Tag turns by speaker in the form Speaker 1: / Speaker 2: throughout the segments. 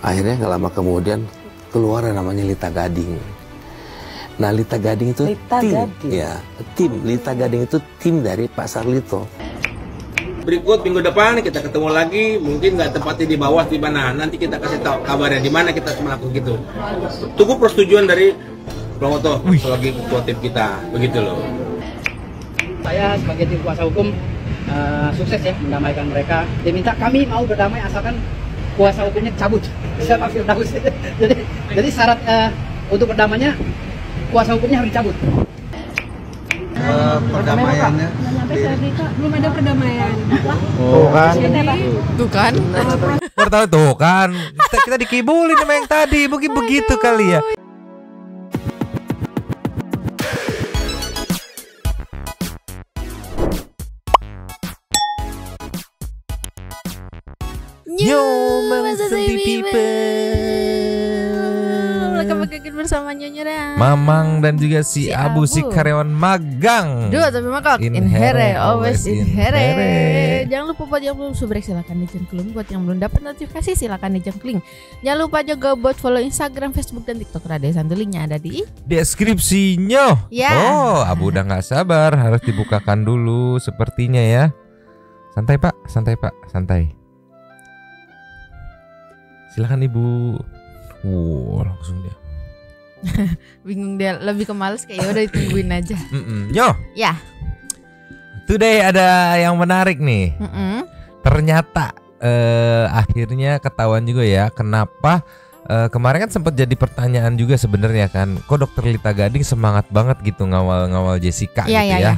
Speaker 1: Akhirnya nggak lama kemudian keluar yang namanya Lita Gading. Nah, Lita Gading itu tim Lita Gading itu tim dari Pak Sarlito.
Speaker 2: Berikut minggu depan kita ketemu lagi, mungkin nggak tempatnya di bawah di mana. Nanti kita kasih tahu kabarnya di mana kita melakukan gitu. Tunggu persetujuan dari Promoto sebagai ketua tim kita, begitu loh.
Speaker 3: Saya sebagai tim kuasa hukum sukses ya mendamaikan mereka. Dia minta kami mau berdamai asalkan kuasa hukumnya cabut. Siapa Firdaus? Jadi syarat untuk berdamainya kuasa hukumnya harus dicabut.
Speaker 4: Perdamaiannya
Speaker 5: belum ada perdamaian.
Speaker 6: Tuh kan.
Speaker 7: Pertama tuh kan. Kita dikibulin sama yang tadi. Mungkin begitu kali ya. Yo, Mamang
Speaker 6: People bersama Nyonya Dan
Speaker 7: Mamang dan juga si Abu si karyawan magang.
Speaker 6: Dua tapi makak
Speaker 7: In
Speaker 6: in
Speaker 7: here,
Speaker 6: here, always in
Speaker 7: here.
Speaker 6: here. Jangan lupa buat yang belum subscribe silakan dicengkling. Buat yang belum dapat notifikasi silakan dicengkling. Jangan lupa juga buat follow Instagram, Facebook dan TikTok Raden Santu. Linknya ada di
Speaker 7: deskripsinya.
Speaker 6: Ya.
Speaker 7: Oh, Abu udah nggak sabar, harus dibukakan dulu sepertinya ya. Santai Pak, santai Pak, santai. Silakan Ibu. Langsung dia.
Speaker 6: bingung dia, lebih ke males kayak udah ditungguin aja.
Speaker 7: Yo.
Speaker 6: Ya.
Speaker 7: Today ada yang menarik nih. Ternyata akhirnya ketahuan juga ya kenapa kemarin kan sempat jadi pertanyaan juga sebenarnya kan. Kok Dokter Lita Gading semangat banget gitu ngawal Jessica gitu ya.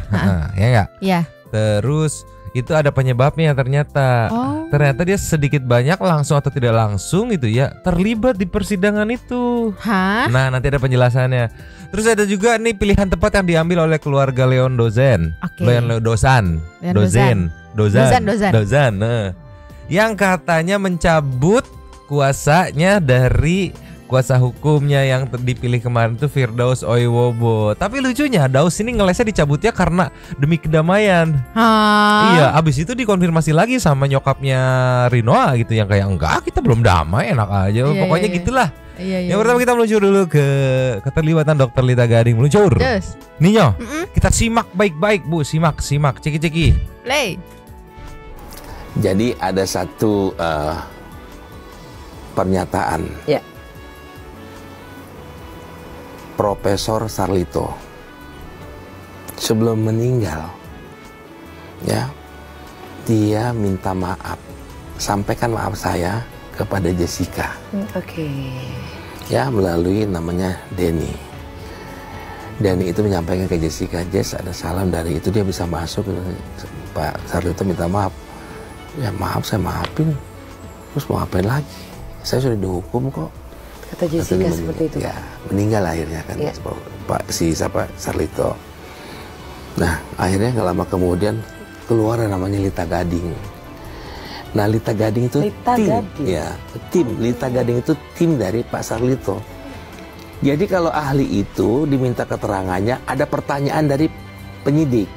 Speaker 7: Ya enggak?
Speaker 6: Iya.
Speaker 7: Terus itu ada penyebabnya ternyata. Ternyata dia sedikit banyak langsung atau tidak langsung gitu ya terlibat di persidangan itu.
Speaker 6: Hah?
Speaker 7: Nah, nanti ada penjelasannya. Terus ada juga nih pilihan tepat yang diambil oleh keluarga Leon Dozen. Dozan. Nah, yang katanya mencabut kuasanya dari kuasa hukumnya yang dipilih kemarin itu Firdaus Oiwobo. Tapi lucunya Daus ini ngelesnya dicabutnya karena demi kedamaian. Iya, abis itu dikonfirmasi lagi sama nyokapnya Rinoa gitu yang kayak enggak, kita belum damai, enak aja. Pokoknya gitulah. Yang pertama kita meluncur dulu ke keterlibatan Dokter Lita Gading. Meluncur. Ninyo, kita simak baik-baik Bu, simak, ceki.
Speaker 6: Play.
Speaker 1: Jadi ada satu pernyataan.
Speaker 4: Ya.
Speaker 1: Profesor Sarlito sebelum meninggal ya, dia minta maaf, sampaikan maaf saya kepada Jessica. Ya, melalui namanya Denny itu menyampaikan ke Jessica, Jess ada salam dari itu, dia bisa masuk. Pak Sarlito minta maaf. Ya maaf, saya maafin, terus mau ngapain lagi, saya sudah dihukum kok.
Speaker 4: Kata Jessica seperti itu.
Speaker 1: Ya, meninggal akhirnya kan Pak Sarlito. Nah, akhirnya nggak lama kemudian keluar yang namanya Lita Gading. Nah, Lita Gading itu Lita Gading itu tim dari Pak Sarlito. Jadi kalau ahli itu diminta keterangannya, ada pertanyaan dari penyidik.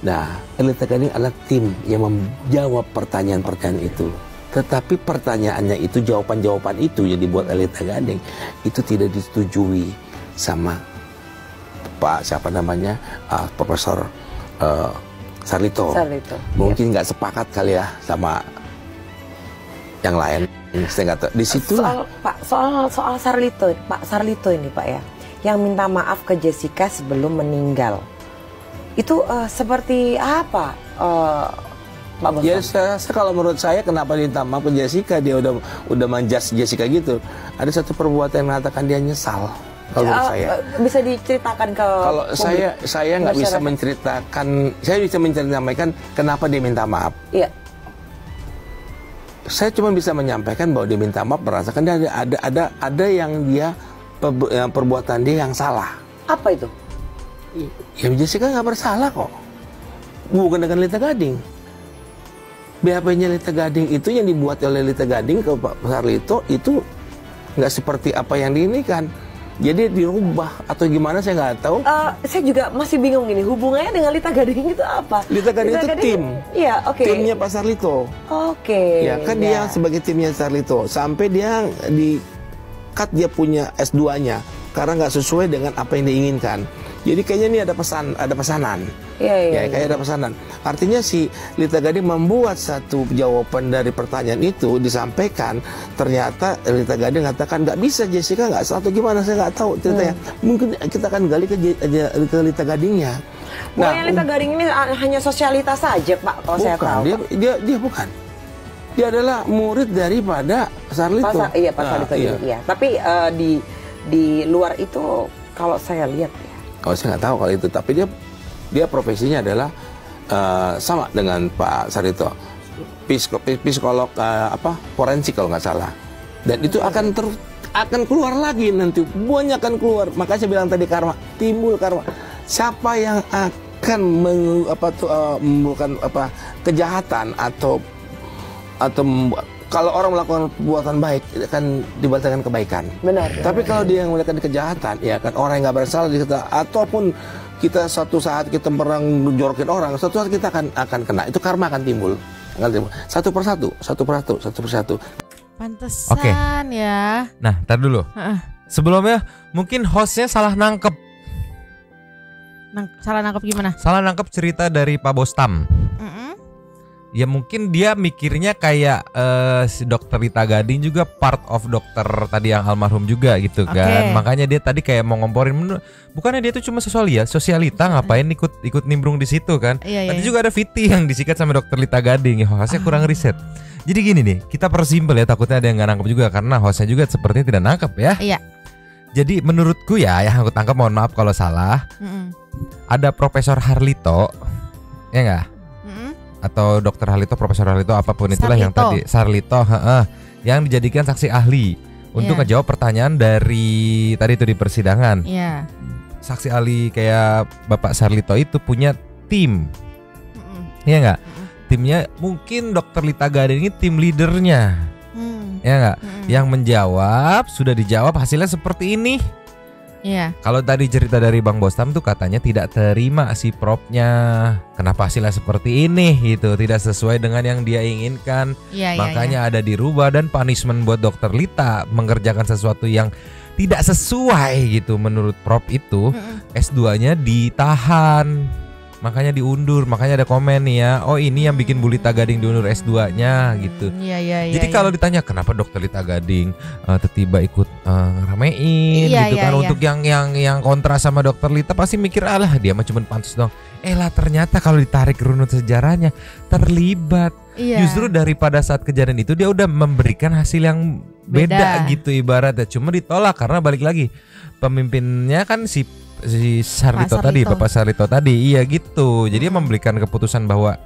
Speaker 1: Nah, Lita Gading adalah tim yang menjawab pertanyaan-pertanyaan itu. Tetapi pertanyaannya itu, jawaban-jawaban itu yang dibuat oleh Lita Gading itu tidak disetujui sama Profesor Sarlito. Mungkin nggak sepakat kali ya sama yang lain. Saya nggak tahu. Disitulah
Speaker 4: soal Sarlito, Pak Sarlito ini Pak ya, yang minta maaf ke Jessica sebelum meninggal. Itu seperti apa?
Speaker 1: Ya, kalau menurut saya kenapa minta maaf ke Jessica, dia udah manjas Jessica gitu. Ada satu perbuatan yang mengatakan dia nyesal. Kalau menurut saya
Speaker 4: bisa diceritakan ke
Speaker 1: kalau saya nggak bisa menceritakan, saya bisa menceritakan kenapa dia minta maaf.
Speaker 4: Iya.
Speaker 1: Saya cuma bisa menyampaikan bahwa dia minta maaf merasakan dia ada yang perbuatan dia yang salah.
Speaker 4: Apa itu?
Speaker 1: Ya Jessica nggak bersalah kok. Bukan dengan Lita Gading. BAP-nya Lita Gading itu yang dibuat oleh Lita Gading ke Pak Sarlito itu nggak seperti apa yang diinikan. Jadi dirubah atau gimana saya nggak tahu.
Speaker 4: Saya juga masih bingung ini hubungannya dengan Lita Gading itu apa?
Speaker 1: Lita Gading itu tim.
Speaker 4: Iya, oke.
Speaker 1: Timnya Pak Sarlito.
Speaker 4: Oke.
Speaker 1: Ya kan dia sebagai timnya Sarlito. Sampai dia di-cut dia punya S2-nya karena nggak sesuai dengan apa yang diinginkan. Jadi kayaknya ini ada pesanan. Iya. Kayak ada pesanan. Artinya si Lita Gading membuat satu jawaban dari pertanyaan itu disampaikan. Ternyata Lita Gading mengatakan nggak bisa, Jessica nggak salah atau gimana, saya nggak tahu ceritanya. Mungkin kita akan gali ke Lita Gadingnya.
Speaker 4: Bukannya Lita Gading ini hanya sosialitas saja, Pak, kalau saya tahu.
Speaker 1: Dia bukan. Dia adalah murid daripada Sarlito.
Speaker 4: Pak Sarlito. Iya. Tapi di luar itu kalau saya lihat
Speaker 1: kalau saya nggak tahu kalau itu, tapi dia profesinya adalah sama dengan Pak Sarlito, psikolog forensik kalau nggak salah. Dan itu akan keluar lagi nanti, banyak akan keluar. Makanya saya bilang tadi timbul karma. Siapa yang akan melakukan kejahatan atau kalau orang melakukan perbuatan baik akan dibalas dengan kebaikan.
Speaker 4: Benar.
Speaker 1: Tapi kalau dia yang melakukan kejahatan, ya kan orang yang nggak bersalah ataupun kita suatu saat kita menjorokin orang, suatu saat kita akan kena. Itu karma akan timbul. Satu persatu.
Speaker 6: Pantesan ya.
Speaker 7: Nah, tar dulu. Sebelumnya mungkin hostnya salah nangkep.
Speaker 6: Salah nangkep gimana?
Speaker 7: Salah nangkep cerita dari Pak Bostam. Ya mungkin dia mikirnya kayak si Dokter Lita Gading juga part of dokter tadi yang almarhum juga gitu kan. Makanya dia tadi kayak mau ngomporin, bukannya dia tuh cuma sosialita ngapain ikut nimbrung di situ kan. Tadi juga ada Viti yang disikat sama Dokter Lita Gading. Ya hostnya kurang riset. Jadi gini nih, kita persimpel ya, takutnya ada yang nggak nangkep juga karena hostnya juga sepertinya tidak nangkep ya.
Speaker 6: Iya.
Speaker 7: Jadi menurutku ya, yang aku tangkap, mohon maaf kalau salah. Ada Profesor Harlito, ya nggak? Atau Dokter Harlito, Profesor Harlito, apapun itulah yang tadi Sarlito, yang dijadikan saksi ahli untuk ngejawab pertanyaan dari tadi itu di persidangan. Saksi ahli kayak Bapak Sarlito itu punya tim, ya nggak? Timnya mungkin Dokter Lita Gading ini tim leadernya, ya nggak? Yang menjawab, sudah dijawab, hasilnya seperti ini. Kalau tadi cerita dari Bang Bostam tuh katanya tidak terima si propnya, kenapa hasilnya seperti ini gitu, tidak sesuai dengan yang dia inginkan. Makanya ada dirubah dan punishment buat Dokter Lita mengerjakan sesuatu yang tidak sesuai gitu menurut prop itu. S2-nya ditahan. Makanya diundur, makanya ada komen nih ya. Oh ini yang bikin Bu Lita Gading diundur S2-nya gitu. Jadi kalau ditanya kenapa Dokter Lita Gading tiba-tiba ikut ramein gitu kan untuk yang kontra sama Dokter Lita, pasti mikir alah dia mah cuma pansus dong. Lah ternyata kalau ditarik runut sejarahnya terlibat. Justru daripada saat kejadian itu dia udah memberikan hasil yang beda gitu ibaratnya. Cuma ditolak karena balik lagi pemimpinnya kan si Sarlito tadi, Bapak Sarlito tadi, iya gitu. Jadi memberikan keputusan bahwa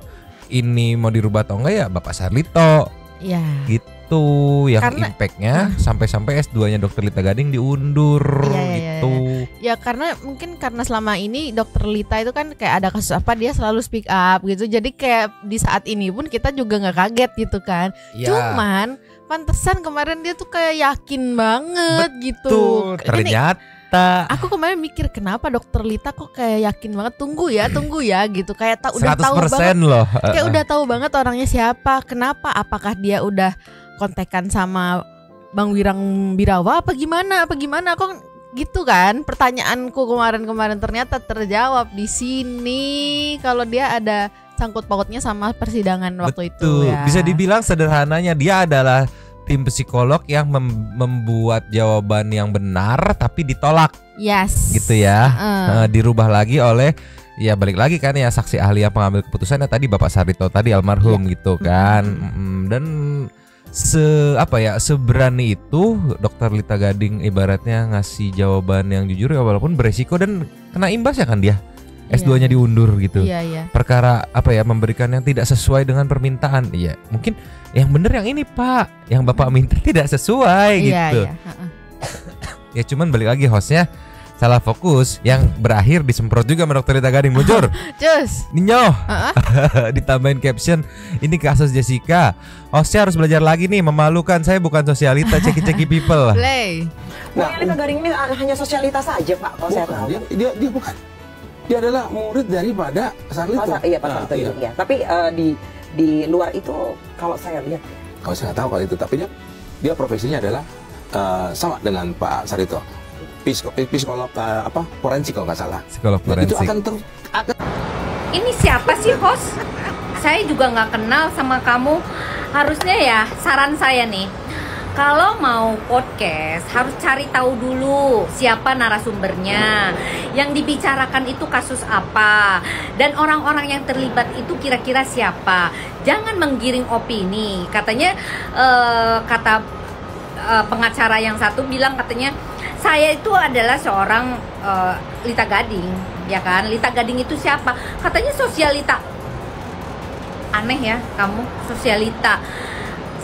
Speaker 7: ini mau dirubah atau enggak ya Bapak Sarlito. Gitu, yang impactnya sampai-sampai S2-nya Dokter Lita Gading diundur gitu.
Speaker 6: Ya karena mungkin karena selama ini Dokter Lita itu kan kayak ada kasus apa dia selalu speak up gitu. Jadi kayak di saat ini pun kita juga nggak kaget gitu kan. Cuman pantesan kemarin dia tuh kayak yakin banget gitu.
Speaker 7: Ternyata
Speaker 6: aku kemarin mikir kenapa Dokter Lita kok kayak yakin banget, tunggu ya gitu, kayak udah tahu banget
Speaker 7: loh.
Speaker 6: Kayak udah tahu banget orangnya siapa. Kenapa? Apakah dia udah kontekan sama Bang Wirang Birawa apa gimana kok gitu kan? Pertanyaanku kemarin ternyata terjawab di sini kalau dia ada sangkut pautnya sama persidangan waktu itu ya.
Speaker 7: Bisa dibilang sederhananya dia adalah tim psikolog yang membuat jawaban yang benar tapi ditolak. Gitu ya. Dirubah lagi oleh ya balik lagi kan ya saksi ahli yang pengambil keputusannya tadi Bapak Sarlito tadi almarhum gitu kan. Dan seberani itu Dokter Lita Gading ibaratnya ngasih jawaban yang jujur ya walaupun beresiko dan kena imbas ya kan dia. S2-nya diundur gitu. Perkara memberikan yang tidak sesuai dengan permintaan. Mungkin yang bener yang ini Pak, yang Bapak minta tidak sesuai gitu. Ya cuman balik lagi hostnya salah fokus yang berakhir disemprot juga sama Dokter Lita Gading. Muncul
Speaker 6: Cus
Speaker 7: Ninyo ditambahin caption, ini kasus Jessica, hostnya harus belajar lagi nih, memalukan, saya bukan sosialita, ceki-ceki people.
Speaker 6: Play.
Speaker 4: Nah, Lita Gading ini hanya sosialita saja Pak, kalau saya tahu.
Speaker 1: Dia bukan. Dia adalah murid daripada Sarlito.
Speaker 4: Iya Pak Sarlito juga. Ya. Tapi di luar itu kalau saya lihat,
Speaker 1: kalau saya nggak tahu kalau itu, tapi dia profesinya adalah sama dengan Pak Sarlito. Psikolog forensik kalau nggak salah.
Speaker 7: Psikolog forensik.
Speaker 1: Itu akan
Speaker 8: Ini siapa sih host? Saya juga nggak kenal sama kamu. Harusnya ya, saran saya nih, kalau mau podcast harus cari tahu dulu siapa narasumbernya, yang dibicarakan itu kasus apa, dan orang-orang yang terlibat itu kira-kira siapa. Jangan menggiring opini. Katanya kata pengacara yang satu bilang, katanya saya itu adalah seorang Lita Gading, ya kan? Lita Gading itu siapa? Katanya sosialita. Aneh ya kamu, sosialita.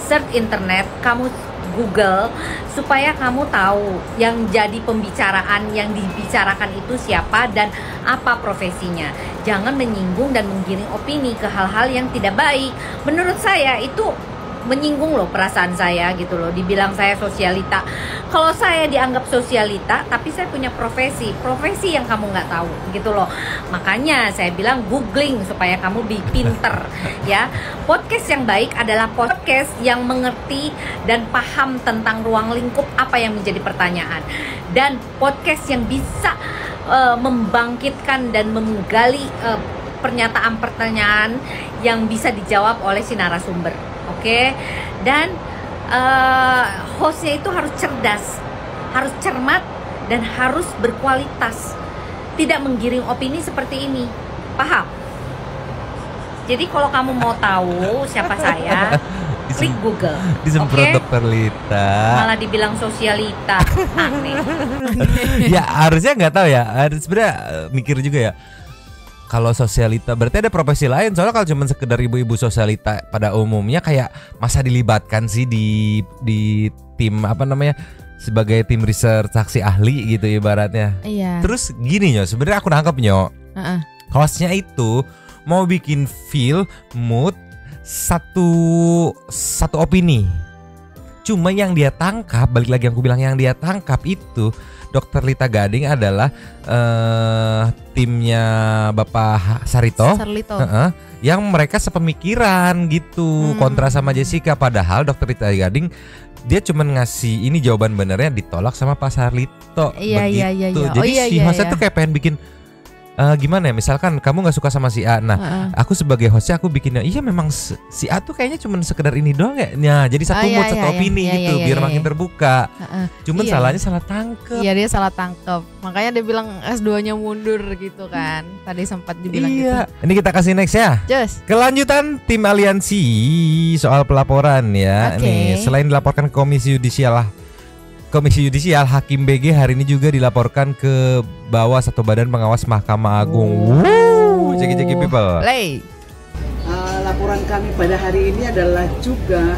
Speaker 8: Search internet, kamu Google supaya kamu tahu yang jadi pembicaraan, yang dibicarakan itu siapa dan apa profesinya. Jangan menyinggung dan menggiring opini ke hal-hal yang tidak baik. Menurut saya itu menyinggung loh perasaan saya gitu loh, dibilang saya sosialita. Kalau saya dianggap sosialita tapi saya punya profesi yang kamu nggak tahu gitu loh. Makanya saya bilang googling supaya kamu pinter ya. Podcast yang baik adalah podcast yang mengerti dan paham tentang ruang lingkup apa yang menjadi pertanyaan, dan podcast yang bisa membangkitkan dan menggali pernyataan-pertanyaan yang bisa dijawab oleh si narasumber. Oke, dan hostnya itu harus cerdas, harus cermat, dan harus berkualitas. Tidak menggiring opini seperti ini, paham? Jadi kalau kamu mau tahu siapa saya, klik Google.
Speaker 7: Disemprot Dokter Lita.
Speaker 8: Malah dibilang sosialita, aneh.
Speaker 7: Ya harusnya nggak tahu ya. Sebenarnya mikir juga ya. Kalau sosialita berarti ada profesi lain. Soalnya kalau cuma sekedar ibu-ibu sosialita pada umumnya kayak masa dilibatkan sih di tim apa namanya, sebagai tim research saksi ahli gitu ibaratnya.
Speaker 6: Iya.
Speaker 7: Terus gini Nyo, sebenarnya aku nangkep Nyo, hostnya itu mau bikin feel mood satu opini. Cuma yang dia tangkap, balik lagi yang aku bilang, yang dia tangkap itu Dokter Lita Gading adalah timnya Bapak Sarlito. Yang mereka sepemikiran gitu, kontra sama Jessica. Padahal Dokter Lita Gading dia cuma ngasih ini jawaban benernya, ditolak sama Pak Sarlito.
Speaker 6: Iya.
Speaker 7: Jadi si hostnya tuh kayak pengen bikin gimana ya, misalkan kamu nggak suka sama si A, nah aku sebagai hostnya aku bikinnya, iya memang si A tuh kayaknya cuma sekedar ini doang ya, nah jadi satu mood satu opini gitu, biar makin terbuka. Cuman salahnya salah tangkep.
Speaker 6: Iya, dia salah tangkep, makanya dia bilang S2-nya mundur gitu kan, tadi sempat dibilang gitu.
Speaker 7: Ini kita kasih next ya.
Speaker 6: Just.
Speaker 7: Kelanjutan tim aliansi soal pelaporan ya. Nih, selain dilaporkan ke Komisi Yudisial, Hakim BG hari ini juga dilaporkan ke bawah satu badan pengawas Mahkamah Agung. Ceki-ceki people.
Speaker 9: Laporan kami pada hari ini adalah juga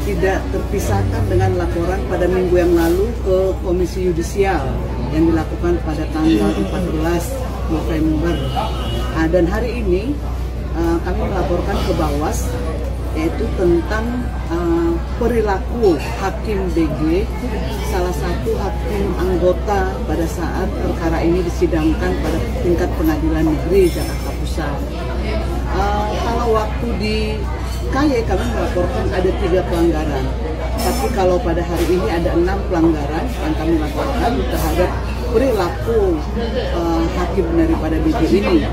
Speaker 9: tidak terpisahkan dengan laporan pada minggu yang lalu ke Komisi Yudisial yang dilakukan pada tanggal 14 November. Dan hari ini kami melaporkan ke Bawas, yaitu tentang perilaku Hakim BG, salah satu hakim anggota pada saat perkara ini disidangkan pada tingkat Pengadilan Negeri Jakarta Pusat. Kalau waktu di KY kami melaporkan ada 3 pelanggaran, tapi kalau pada hari ini ada 6 pelanggaran yang kami laporkan terhadap perilaku hakim daripada BG ini.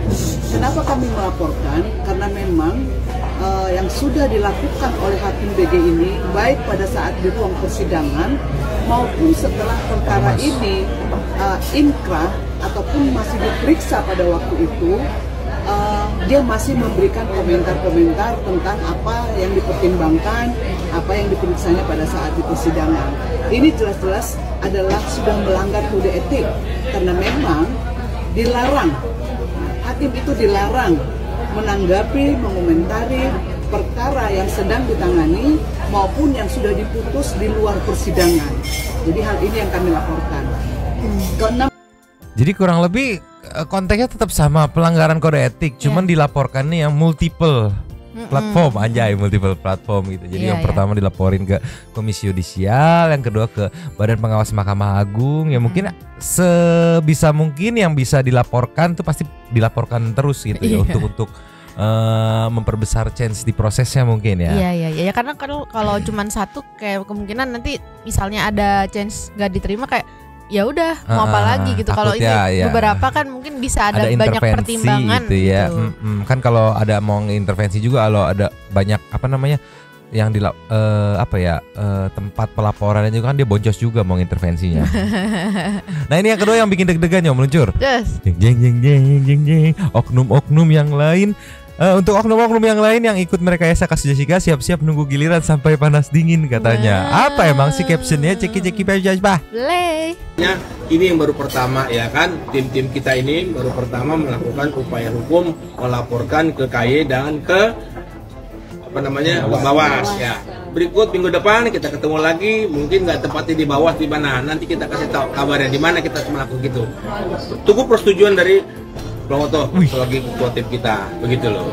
Speaker 9: Kenapa kami melaporkan? Karena memang yang sudah dilakukan oleh Hakim BG ini, baik pada saat di ruang persidangan maupun setelah perkara ini inkrah ataupun masih diperiksa pada waktu itu, dia masih memberikan komentar-komentar tentang apa yang dipertimbangkan, apa yang diperiksanya pada saat di persidangan. Ini jelas-jelas adalah sudah melanggar kode etik, karena memang dilarang, hakim itu dilarang menanggapi, mengomentari perkara yang sedang ditangani maupun yang sudah diputus di luar persidangan. Jadi hal ini yang kami laporkan.
Speaker 7: Jadi kurang lebih konteksnya tetap sama, pelanggaran kode etik, cuman dilaporkannya yang multiple platform, multiple platform gitu. Jadi yang pertama dilaporin ke Komisi Yudisial, yang kedua ke Badan Pengawas Mahkamah Agung. Ya mungkin sebisa mungkin yang bisa dilaporkan tuh pasti dilaporkan terus gitu ya, untuk memperbesar chance di prosesnya mungkin ya.
Speaker 6: Iya karena kalau cuman satu kayak kemungkinan nanti misalnya ada chance nggak diterima kayak ya udah mau apa lagi gitu. Kalau ini beberapa kan mungkin bisa ada banyak pertimbangan
Speaker 7: gitu ya. Kan kalau ada mau intervensi juga, kalau ada banyak yang di tempat pelaporan juga kan dia boncos juga mau intervensinya. Nah ini yang kedua yang bikin deg-degan ya meluncur. Jeng. Oknum-oknum yang lain. Untuk oknum-oknum yang lain yang ikut merekayasa kasus Jessica, siap-siap nunggu giliran sampai panas dingin katanya. Apa emang sih captionnya? Ceki bah.
Speaker 2: Ya, ini yang baru pertama ya kan, tim kita ini baru pertama melakukan upaya hukum melaporkan ke KY dan ke Bawas ya. Berikut minggu depan kita ketemu lagi, mungkin nggak tepatnya di Bawas di mana. Nanti kita kasih tahu kabarnya di mana kita melakukan gitu. Tunggu persetujuan dari Bang Oto sebagai ketua tim kita, begitu loh.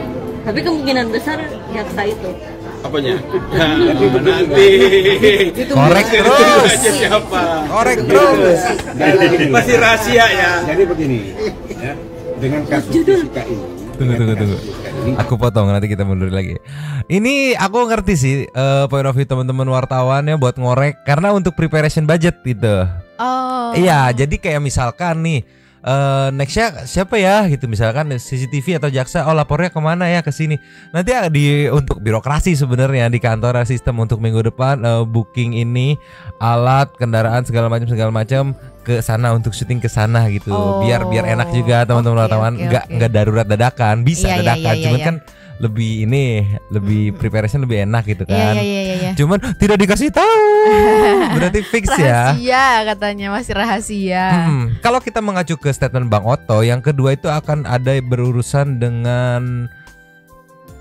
Speaker 8: Tapi kemungkinan besar jaksa itu.
Speaker 2: Apanya? Nanti.
Speaker 7: Korek terus.
Speaker 2: Siapa?
Speaker 7: Korek terus.
Speaker 2: Masih rahasia ya.
Speaker 10: Jadi begini, ya, dengan kasus Jessica ini.
Speaker 7: Tunggu. Aku potong, nanti kita mundur lagi. Ini aku ngerti sih point of view teman-teman wartawan ya buat ngorek karena untuk preparation budget gitu. Iya, jadi kayak misalkan nih nextnya siapa ya gitu, misalkan CCTV atau jaksa, lapornya kemana ya, ke sini. Nanti untuk birokrasi sebenarnya di kantor sistem untuk minggu depan booking ini alat kendaraan segala macam ke sana untuk syuting ke sana gitu. Biar enak juga teman-teman wartawan, nggak darurat dadakan, bisa dadakan, cuman kan lebih preparation lebih enak gitu kan. Cuman tidak dikasih tahu. Berarti fix ya.
Speaker 6: Rahasia katanya, masih rahasia.
Speaker 7: Kalau kita mengacu ke statement Bang Oto, yang kedua itu akan ada berurusan dengan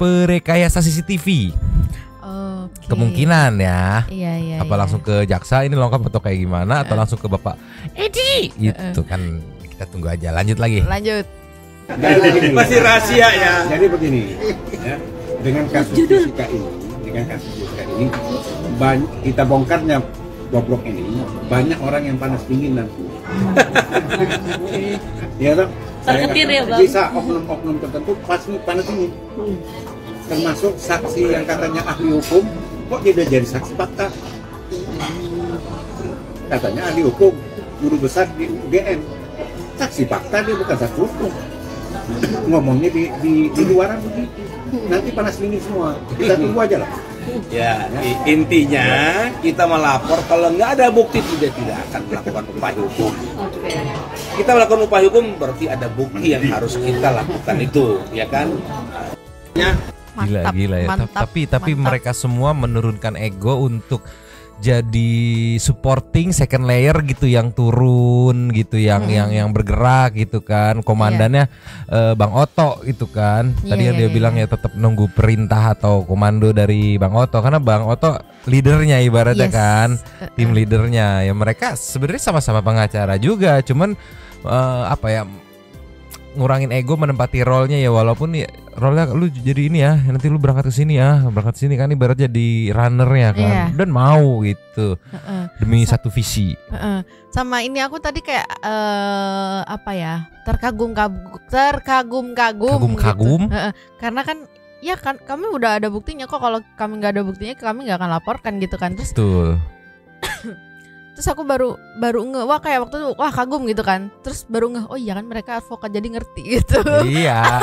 Speaker 7: perekayasa CCTV. Kemungkinan ya. Apa langsung ke jaksa ini lengkap atau kayak gimana, atau langsung ke Bapak Edi gitu kan. Kita tunggu aja. Lanjut lagi.
Speaker 2: Masih rahasia ya.
Speaker 10: Jadi begini, ya, dengan kasus Jessica ini, kita bongkarnya boblok ini, banyak orang yang panas dingin nanti. Ya toh? Bisa oknum-oknum tertentu pasti panas dingin. Termasuk saksi yang katanya ahli hukum, kok dia jadi saksi fakta? Katanya ahli hukum, guru besar di UGM. Saksi fakta, dia bukan saksi hukum. Ngomongnya di luaran begitu, nanti panas dingin semua. Kita tunggu aja lah.
Speaker 2: Ya, intinya kita melapor kalau nggak ada bukti tidak akan melakukan upaya hukum. Kita melakukan upaya hukum berarti ada bukti yang harus kita lakukan itu, ya kan?
Speaker 7: Gila ya. Tapi mereka semua menurunkan ego untuk jadi supporting second layer gitu, yang turun gitu, yang bergerak gitu kan. Komandannya Bang Oto itu kan. Tadi yang dia bilang ya tetap nunggu perintah atau komando dari Bang Oto, karena Bang Oto leadernya ibaratnya kan, tim leadernya. Ya mereka sebenarnya sama-sama pengacara juga, cuman ngurangin ego, menempati role-nya ya, walaupun ya role-nya lu jadi ini ya, nanti lu berangkat ke sini kan, ibarat jadi runner-nya kan, dan mau gitu demi satu visi.
Speaker 6: Sama ini aku tadi kayak terkagum gitu. Karena kan ya kan kami udah ada buktinya kok, kalau kami nggak ada buktinya kami nggak akan laporkan gitu kan. Terus aku baru kayak waktu itu kagum gitu kan. Terus baru oh iya kan mereka advokat jadi ngerti gitu.
Speaker 7: Iya.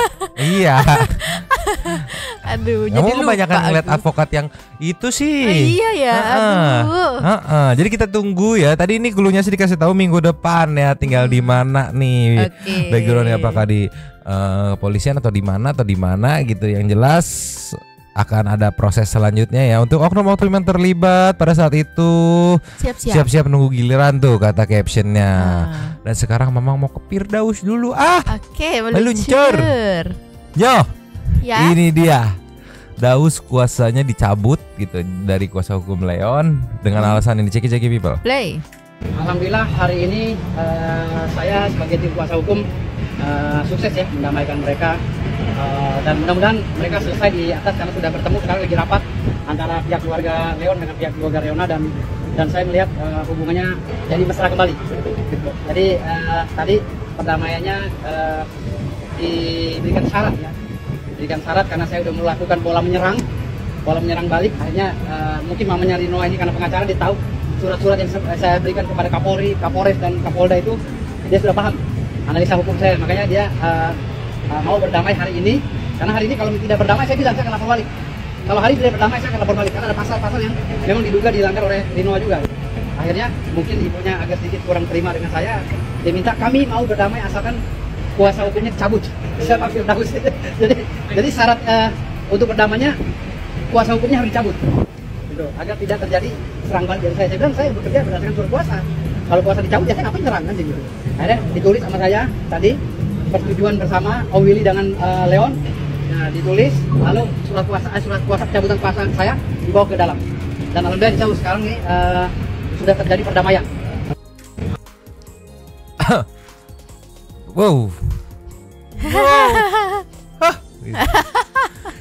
Speaker 6: Aduh,
Speaker 7: jadi lupa. Kebanyakan ngeliat advokat yang itu sih.
Speaker 6: Iya ya.
Speaker 7: Jadi kita tunggu ya. Tadi ini cluenya sih dikasih tahu minggu depan ya. Tinggal di mana nih backgroundnya, apakah di kepolisian atau di mana gitu. Yang jelas akan ada proses selanjutnya ya untuk oknum-oknum yang terlibat pada saat itu. Siap-siap nunggu giliran tuh kata captionnya. Dan sekarang Mamang mau ke Firdaus dulu. Meluncur. Yo, ini dia. Daus kuasanya dicabut gitu dari kuasa hukum Leon dengan alasan ini. Ceki people.
Speaker 6: Play.
Speaker 3: Alhamdulillah hari ini saya sebagai tim kuasa hukum sukses ya mendamaikan mereka dan mudah-mudahan mereka selesai di atas karena sudah bertemu sekarang lagi rapat antara pihak keluarga Leon dengan pihak keluarga Reona dan saya melihat hubungannya jadi mesra kembali. Jadi tadi perdamaiannya diberikan syarat ya, diberikan syarat karena saya sudah melakukan bola menyerang balik. Akhirnya mungkin mamanya Rino ini karena pengacara dia tahu surat-surat yang saya berikan kepada Kapolri, Kapolres dan Kapolda itu dia sudah paham analisa hukum saya, makanya dia mau berdamai hari ini. Karena hari ini kalau tidak berdamai saya bilang saya akan lapor balik. Kalau hari ini tidak berdamai saya akan lapor balik karena ada pasal-pasal yang memang diduga dilanggar oleh Rino juga. Akhirnya mungkin ibunya agak sedikit kurang terima dengan saya. Dia minta kami mau berdamai asalkan kuasa hukumnya dicabut. Saya Pak Firdaus. Jadi syarat untuk berdamainya kuasa hukumnya harus dicabut. Gitu, agar tidak terjadi serang balik dari saya. Saya bilang saya bekerja berdasarkan surat kuasa. Kalau kuasa dicabut ya saya ngapain nyerang kan gitu. Akhirnya ditulis sama saya tadi persetujuan bersama Om Willy dengan Leon. Nah, ditulis lalu surat kuasa pencabutan kuasa saya dibawa ke dalam. Dan alhamdulillah dicabut sekarang nih sudah terjadi perdamaian.
Speaker 7: Wow.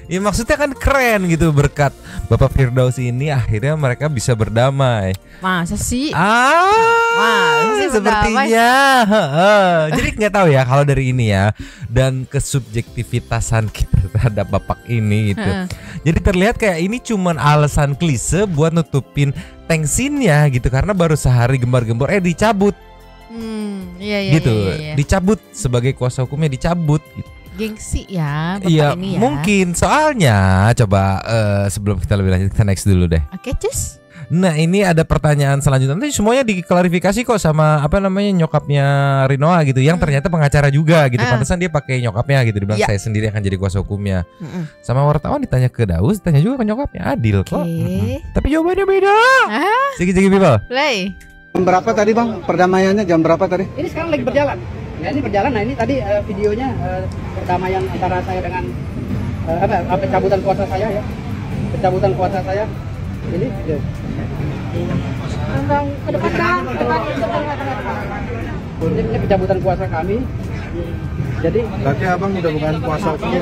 Speaker 7: Ya maksudnya kan keren gitu berkat Bapak Firdaus ini akhirnya mereka bisa berdamai.
Speaker 6: Masa sih?
Speaker 7: Masa sih sepertinya. Jadi nggak tahu ya kalau dari ini ya dan kesubjektivitasan kita terhadap bapak ini gitu. Jadi terlihat kayak ini cuman alasan klise buat nutupin tensinya gitu karena baru sehari gembar-gembor dicabut.
Speaker 6: Iya,
Speaker 7: gitu. Iya. Dicabut sebagai kuasa hukumnya dicabut gitu.
Speaker 6: Gengsi ya bapak
Speaker 7: iya,
Speaker 6: ini ya.
Speaker 7: Mungkin soalnya coba sebelum kita lebih lanjut kita next dulu deh.
Speaker 6: Oke, cus.
Speaker 7: Nah, ini ada pertanyaan selanjutnya. Nanti semuanya diklarifikasi kok sama nyokapnya Rinoa gitu yang ternyata pengacara juga gitu. Pantesan dia pakai nyokapnya gitu dibilang saya sendiri akan jadi kuasa hukumnya. Sama wartawan ditanya ke Daus, ditanya juga ke nyokapnya. Adil kok. Tapi jawabannya beda. Segi-segi people.
Speaker 3: Play.
Speaker 11: Jam berapa tadi Bang? Perdamaiannya jam berapa tadi?
Speaker 3: Ini sekarang lagi berjalan. Ya ini berjalan. Nah ini tadi videonya perdamaian antara saya dengan pencabutan kuasa saya ya. Pencabutan kuasa saya. Ini video.
Speaker 5: Ke depan.
Speaker 3: Ini pencabutan kuasa kami. Jadi
Speaker 11: berarti Abang udah bukan kuasa hukumnya?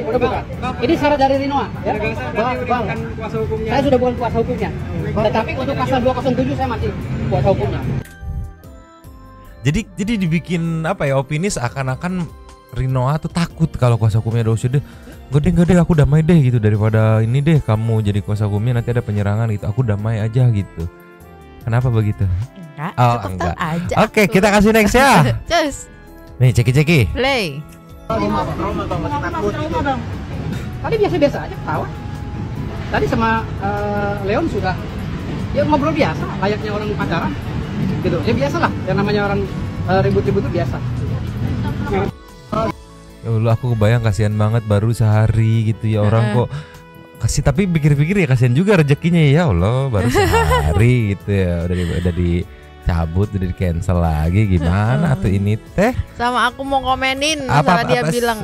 Speaker 3: Udah bukan. Ini syarat dari Rinoa ya. Bang, saya sudah bukan kuasa hukumnya. Tetapi untuk pasal 207 saya masih kuasa hukumnya.
Speaker 7: Jadi dibikin opini seakan-akan Rinoa tuh takut kalau kuasa hukumnya Daus deh. Gak deh aku damai deh gitu daripada ini deh kamu jadi kuasa hukumnya nanti ada penyerangan gitu. Aku damai aja gitu. Kenapa begitu?
Speaker 6: Enggak.
Speaker 7: Enggak.
Speaker 6: Aja
Speaker 7: Oke, kita kasih next ya.
Speaker 6: Cus.
Speaker 7: Nih, ceki.
Speaker 6: Play.
Speaker 3: Tadi biasa-biasa aja ketawa. Tadi sama Leon sudah ya ngobrol biasa, layaknya orang pacaran gitu. Ya biasalah, yang namanya orang ribut-ribut itu biasa.
Speaker 7: Ya Allah, aku kebayang kasihan banget baru sehari gitu ya orang kok kasih, tapi pikir-pikir ya kasihan juga rezekinya ya Allah baru sehari gitu ya udah dicabut, udah di cancel lagi gimana tuh ini teh.
Speaker 6: Sama aku mau komenin sama dia bilang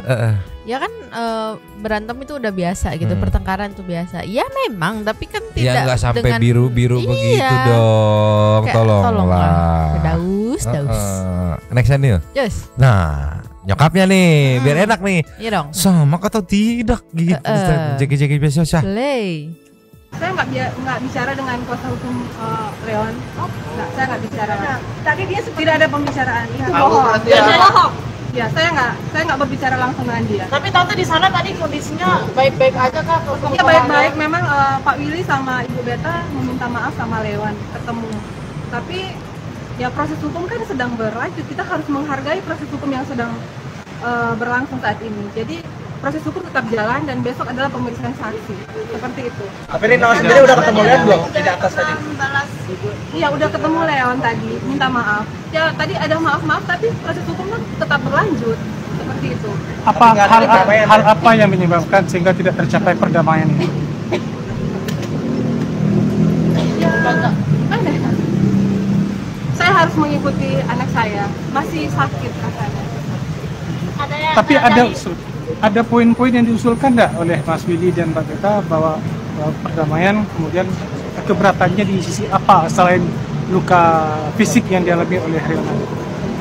Speaker 6: ya kan berantem itu udah biasa gitu, pertengkaran itu biasa. Ya memang, tapi kan tidak
Speaker 7: ya nggak sampai
Speaker 6: dengan
Speaker 7: biru-biru begitu dong. Tolonglah.
Speaker 6: Daus.
Speaker 7: Next nih.
Speaker 6: Yes.
Speaker 7: Nah, nyokapnya nih biar enak nih.
Speaker 6: Iya dong.
Speaker 7: Sama atau tidak gitu. Jeki biasa.
Speaker 6: Play.
Speaker 5: Saya nggak bicara dengan kuasa hukum Leon. Saya nggak bicara. Tadi dia tidak ada pembicaraan. Itu bohong. Ya, saya nggak berbicara langsung dengan dia.
Speaker 12: Tapi tante di sana tadi kondisinya baik-baik aja kah?
Speaker 5: Iya baik-baik. Memang Pak Willy sama Ibu Beta meminta maaf sama Leon ketemu. Tapi ya proses hukum kan sedang berlanjut. Kita harus menghargai proses hukum yang sedang berlangsung saat ini. Jadi proses hukum tetap jalan dan besok adalah pemeriksaan saksi. Seperti itu.
Speaker 2: Tapi Rino sendiri udah ketemu Leon belum di atas tadi?
Speaker 5: Iya udah ketemu Leon tadi, minta maaf. Ya tadi ada maaf-maaf tapi proses hukum kan tetap berlanjut. Seperti itu.
Speaker 11: Hal apa yang menyebabkan sehingga tidak tercapai perdamaian ini?
Speaker 5: Ya aneh. Saya harus mengikuti anak saya, masih sakit katanya.
Speaker 11: Tapi ada poin-poin yang diusulkan nggak oleh Mas Willy dan Mbak Beta bahwa perdamaian kemudian keberatannya di sisi apa selain luka fisik yang dialami oleh Riona?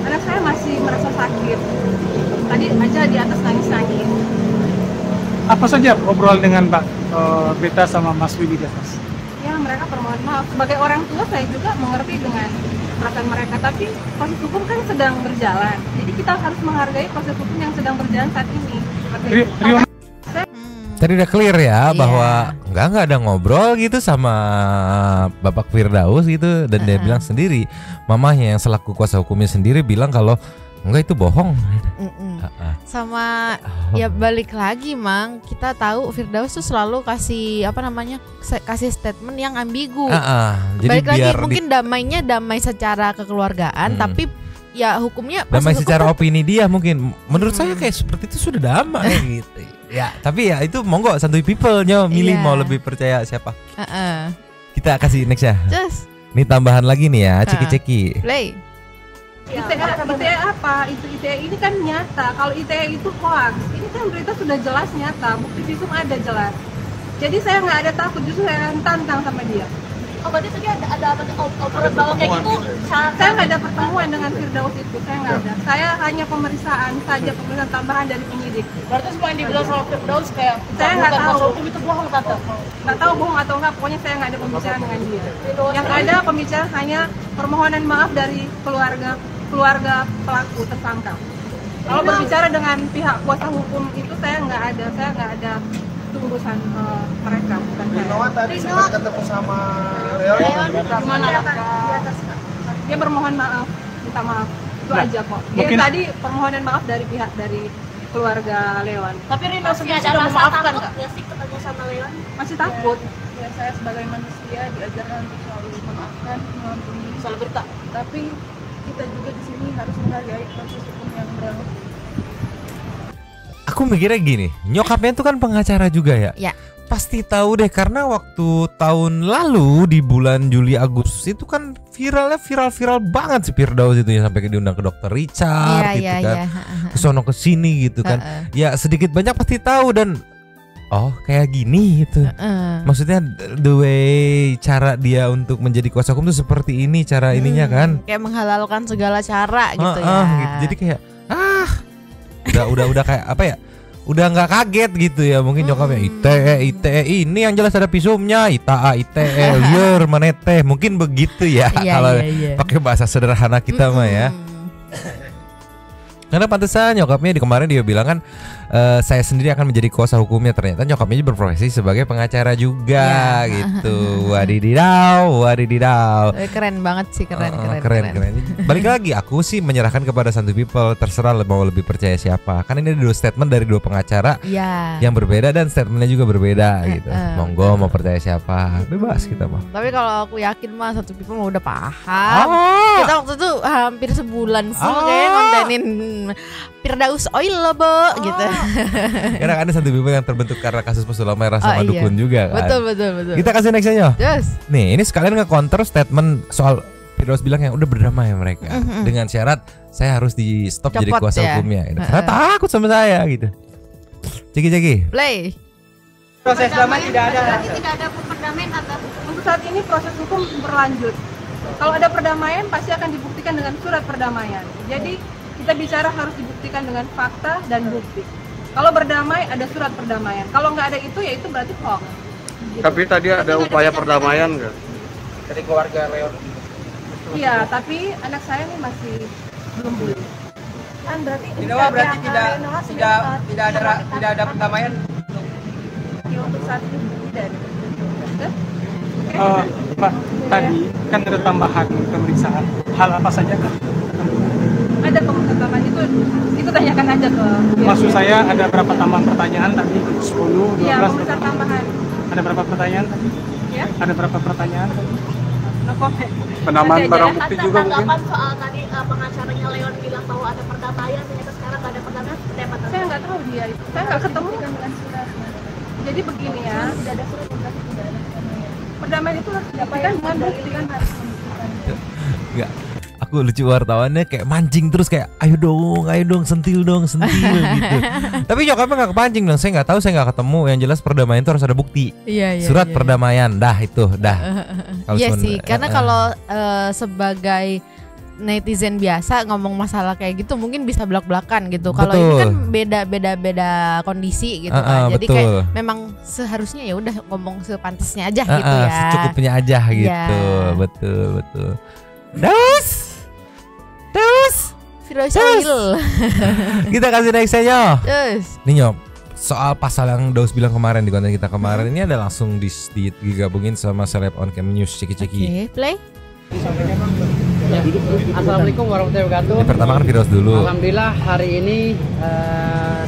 Speaker 5: Anak saya masih merasa sakit. Tadi aja di atas nangis-nangis.
Speaker 11: Apa saja obrolan dengan Mbak Beta sama Mas Willy di atas?
Speaker 5: Ya, mereka permohon maaf. Sebagai orang tua saya juga mengerti dengan perasaan mereka, tapi proses hukum kan sedang berjalan. Jadi kita harus menghargai proses hukum yang sedang berjalan saat ini.
Speaker 7: Tadi udah clear ya bahwa nggak ada ngobrol gitu sama Bapak Firdaus gitu, dan dia bilang sendiri, mamahnya yang selaku kuasa hukumnya sendiri bilang kalau enggak, itu bohong.
Speaker 6: Sama ya balik lagi Mang, kita tahu Firdaus tuh selalu kasih kasih statement yang ambigu.
Speaker 7: Jadi
Speaker 6: balik lagi
Speaker 7: biar
Speaker 6: mungkin damainya damai secara kekeluargaan, tapi ya hukumnya
Speaker 7: damai secara opini dia mungkin. Menurut saya kayak seperti itu sudah damai gitu. Ya, tapi ya itu monggo santuy people-nya milih mau lebih percaya siapa. Kita kasih next ya.
Speaker 6: Just.
Speaker 7: Ini tambahan lagi nih ya, ceki-ceki.
Speaker 6: Play.
Speaker 5: ITE apa? Itu ITE ini kan nyata. Kalau ITE itu hoax, ini kan berita sudah jelas nyata, bukti visum ada jelas. Jadi saya nggak ada takut, justru saya tantang sama dia.
Speaker 12: Oh, berarti tadi ada obrolan bahwa kayak gitu?
Speaker 5: Saya nggak ada pertemuan dengan Firdaus itu, saya nggak ada. Saya hanya pemeriksaan saja, pemeriksaan tambahan dari penyidik.
Speaker 12: Berarti semua yang dibilang sama Firdaus kayak
Speaker 5: saya nggak tahu.
Speaker 12: Itu bohong tante?
Speaker 5: Nggak tahu bohong atau nggak, pokoknya saya nggak ada pembicaraan dengan dia. Yang ada pembicaraan hanya permohonan maaf dari keluarga pelaku tersangka. Kalau berbicara dengan pihak kuasa hukum itu saya nggak ada urusan mereka, bukan saya.
Speaker 10: Tadi sempat ketemu sama Leon.
Speaker 5: Gimana? Dia bermohon maaf, minta maaf. Itu aja kok. Dia tadi permohonan maaf dari pihak dari keluarga Leon.
Speaker 12: Tapi Rino sendiri sudah memaafkan nggak sih ketemu sama Leon?
Speaker 5: Masih takut. Ya, saya sebagai manusia diajarkan untuk selalu memaafkan, mengampuni, selalu bertak. Tapi kita juga di sini harus menghargai proses hukum yang berlaku.
Speaker 7: Aku mikirnya gini, nyokapnya itu kan pengacara juga ya.
Speaker 6: Ya.
Speaker 7: Pasti tahu deh, karena waktu tahun lalu di bulan Juli Agustus itu kan viral banget si Firdaus itu ya, sampai diundang ke dokter Richard gitu kan. Kesono kesini gitu kan. Ya sedikit banyak pasti tahu, dan oh kayak gini gitu. Maksudnya the way cara dia untuk menjadi kuasa hukum tuh seperti ini cara ininya kan.
Speaker 6: Kayak menghalalkan segala cara gitu ya.
Speaker 7: Gitu. Jadi kayak udah kayak apa ya? Udah nggak kaget gitu ya, mungkin nyokapnya ITE ini yang jelas ada visumnya, ITE liur maneteh, mungkin begitu ya kalau pakai bahasa sederhana kita mah ya. Karena pantesan nyokapnya di kemarin dia bilang kan saya sendiri akan menjadi kuasa hukumnya, ternyata nyokapnya berprofesi sebagai pengacara juga gitu. Wadididaw.
Speaker 6: Keren banget sih, keren.
Speaker 7: Balik lagi, aku sih menyerahkan kepada santuy people, terserah mau lebih percaya siapa. Kan ini ada 2 statement dari 2 pengacara yang berbeda dan statementnya juga berbeda gitu. Monggo mau percaya siapa, bebas kita mah.
Speaker 6: Tapi kalau aku yakin mah santuy people mah udah paham. Kita waktu itu hampir sebulan full kayak ngontenin Firdaus Oil loh, Bo, gitu.
Speaker 7: Karena ada santuy people yang terbentuk karena kasus pesulap merah sama dukun juga kan.
Speaker 6: Betul.
Speaker 7: Kita kasih nextnya.
Speaker 6: Yes.
Speaker 7: Nih, ini sekalian nge-counter statement soal Firdaus bilang yang udah berdamai mereka dengan syarat saya harus di stop jadi kuasa hukumnya. Karena takut sama saya gitu. Ceki.
Speaker 6: Play.
Speaker 5: Proses damai tidak ada.
Speaker 12: Tidak ada perdamaian atau
Speaker 5: untuk saat ini proses hukum berlanjut. Kalau ada perdamaian pasti akan dibuktikan dengan surat perdamaian. Jadi kita bicara harus dibuktikan dengan fakta dan bukti. Kalau berdamai ada surat perdamaian. Kalau nggak ada itu ya itu berarti hoax. Gitu.
Speaker 13: Tapi tadi ada upaya perdamaian nggak?
Speaker 2: Dari keluarga Leon.
Speaker 5: Iya, tapi anak saya nih masih belum pulih.
Speaker 12: kan berarti
Speaker 2: tidak ada perdamaian.
Speaker 5: Ya, untuk saat ini tidak ada.
Speaker 11: Pak, tadi kan ada tambahan pemeriksaan. Hal apa saja kan?
Speaker 5: Ada tambahan itu tanyakan aja ke.
Speaker 11: Maksud saya ada berapa tambahan pertanyaan tadi? 10, 12.
Speaker 5: Iya, pemeriksaan tambahan.
Speaker 11: Ada berapa pertanyaan tadi?
Speaker 5: Ya.
Speaker 11: Ada berapa pertanyaan tadi?
Speaker 5: No comment.
Speaker 11: Penambahan barang bukti juga mungkin.
Speaker 12: Soal tadi pengacaranya Leon bilang bahwa ada perdamaian, ternyata sekarang nggak ada perdamaian.
Speaker 5: Saya nggak tahu dia itu. Saya nggak ketemu dengan surat. Jadi begini ya. Tidak ada surat berarti tidak ada perdamaian. Perdamaian itu harus didapatkan dengan bukti kan harus membuktikan.
Speaker 7: Enggak. Aku lucu wartawannya kayak mancing terus kayak ayo dong sentil gitu. Tapi nyokapnya nggak kepancing dong. Saya nggak tahu, saya nggak ketemu. Yang jelas perdamaian itu harus ada bukti. Surat perdamaian, dah itu dah.
Speaker 6: Iya sih, karena kalau sebagai netizen biasa ngomong masalah kayak gitu mungkin bisa belak-belakan gitu. Kalau ini kan beda kondisi gitu kan. Jadi kayak memang seharusnya ya udah ngomong sepantasnya aja gitu ya.
Speaker 7: Secukupnya aja gitu. Betul. Daus.
Speaker 6: Firdaus Oil.
Speaker 7: Kita kasih next-nya.
Speaker 6: Yes.
Speaker 7: Nih Nyok, soal pasal yang Daus bilang kemarin di konten kita kemarin ini ada langsung digabungin sama Seleb on Cam News ceki-ceki.
Speaker 6: Play.
Speaker 3: Ya. Assalamualaikum warahmatullahi wabarakatuh.
Speaker 7: Yang pertama kan Firdaus dulu.
Speaker 3: Alhamdulillah hari ini